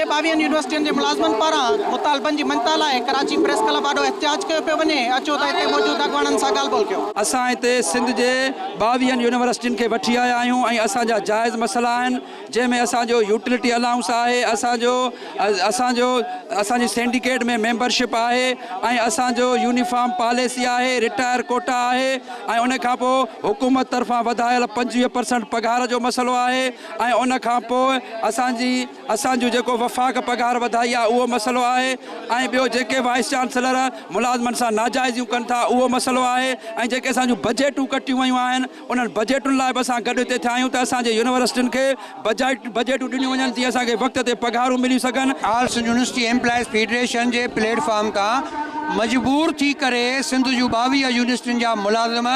22 यूनिवर्सिटियुनि जे मुलाज़िमनि पारां मुतालबनि जी मनता लाइ कराची प्रेस क्लब ॾाढो एहतिजाज कयो पियो वञे। अचो त हिते मौजूद अॻवाननि सां ॻाल्हि ॿोल कयो। असां हिते सिंध जे 22 यूनिवर्सिटियुनि खे वठी आया आहियूं ऐं असांजा जाइज़ मसइला आहिनि, जंहिंमें असांजो यूटिलिटी अलाउंस आहे, असांजी सिंडिकेट में मेंबरशिप आहे ऐं असांजो यूनिफॉर्म पॉलिसी आहे, रिटायर कोटा आहे ऐं उन खां पोइ हुकूमत तरफ़ां वधायल 25% पघार जो मसइलो आहे ऐं उन खां पोइ असांजो जेको वफ़ाक़ पघार वधाई आहे उहो मसइलो आहे ऐं ॿियो जेके वाइस चांसलर मुलाज़िमनि सां नाजाइज़ियूं कनि था उहो मसइलो आहे ऐं जेके असांजूं बजेटूं कटियूं वियूं आहिनि उन्हनि बजेटुनि लाइ बि असां गॾु हिते थिया आहियूं त असांजे यूनिवर्सिटियुनि खे बजेटूं ॾिनियूं वञनि तीअं असांखे वक़्त ते पघारूं मिली सघनि। All Sindh university employees federation जे प्लेटफॉर्म खां मजबूर थी करे सिंध जूं 22 यूनिवर्सिटियुनि जा मुलाज़िम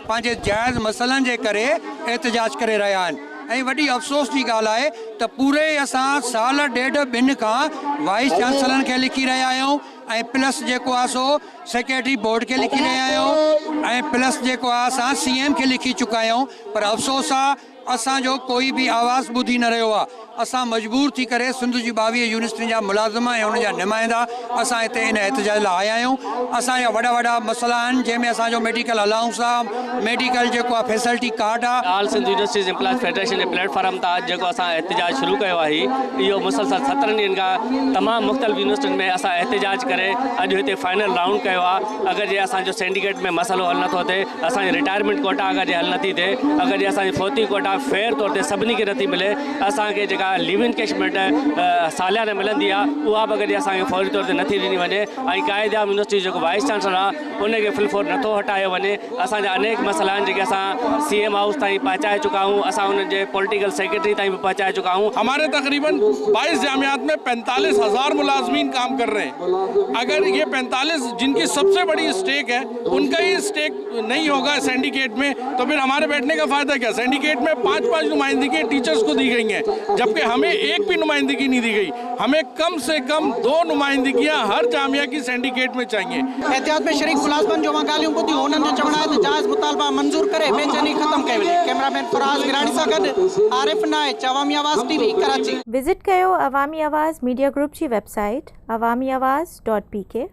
पंहिंजे जाइज़ मसइलनि जे करे एहतिजाज करे रहिया आहिनि ऐं वॾी अफ़सोस जी ॻाल्हि आहे त पूरे असां साल ॾेढ ॿिनि खां वाइस चांसलरनि खे लिखी रहिया आहियूं ऐं प्लस जेको आहे सो सेक्रेटरी बोर्ड खे लिखी रहिया आहियूं ऐं प्लस जेको आहे असां CM खे लिखी चुका आहियूं, पर अफ़सोस आहे असांजो कोई बि आवाज़ु ॿुधी न रहियो आहे। असां मजबूर थी करे सिंध जी 22 यूनिवर्सिटियुनि जा मुलाज़िम ऐं उन जा नुमाइंदा असां हिते इन एहतिजाज लाइ आया आहियूं। असांजा वॾा मसइला आहिनि जंहिंमें असांजो मेडिकल अलाउंस आहे, मेडिकल जेको आहे फैसिलिटी कार्ड आहे। All Sindh universities employees federation जे प्लेटफॉर्म तां जेको असां एहतिजाज शुरू कयो आहे, इहो मुसलसल 17 ॾींहंनि खां तमामु मुख़्तलिफ़ यूनिवर्सिटियुनि में असां एहतिजाज करे अॼु हिते फाइनल राउंड कयो आहे। अगरि जे असांजो सिंडिकेट में मसइलो हल नथो थिए, असांजी रिटायरमेंट कोटा अगरि जे हल नथी थिए, अगरि जे असांजी फ़ौती कोटा फेयर तौर ते सभिनी खे नथी मिले, असांखे जेका लिव इन कैशमेंट सालियाना मिलंदी आहे उहा बि अगरि असांखे फौरी तौर ते नथी ॾिनी वञे ऐं क़ाइदा यूनिवर्सिटी जेको वाइस चांसलर आहे उनखे फिलफोर नथो हटायो वञे। असांजा अनेक मसइला आहिनि जेके असां CM हाउस ताईं पहुचाए चुका आहियूं, असां उन्हनि जे पॉलिटिकल सेक्रेटरी ताईं बि पहुचाए चुका आहियूं। हमारे तकरीबन 22 जामियात में 45,000 मुलाजमीन काम कर रहे हैं। अगर ये 45 जिनकी सबसे बड़ी स्टेक है उनका ही स्टेक नहीं होगा सिंडिकेट में, तो फिर हमारे बैठने का फ़ायदा क्या। सिंडिकेट में 5-5 नुमाइंदगी टीचर्स को दी गई हैं, जबकि हमें एक भी नुमाइंदगी नहीं दी गई। हमें कम से कम 2 नुमाइंदगियां हर जामिया की सिंडिकेट में चाहिए। एहतियात में शरीक मुलाज़िमनि जो मां ॻाल्हियूं ॿुधियूं, उन्हनि जो चवणु आहे त जाइज़ मुतालबा मंज़ूर करे बेचैनी ख़त्म कई वञे। कैमरामैन फराज़ गिराणी सां गॾु आरिफ नाइच, अवामी आवाज़ TV, कराची। विज़िट कयो अवामी आवाज़ मीडिया ग्रुप जी वेबसाइट awamiawaz.pk।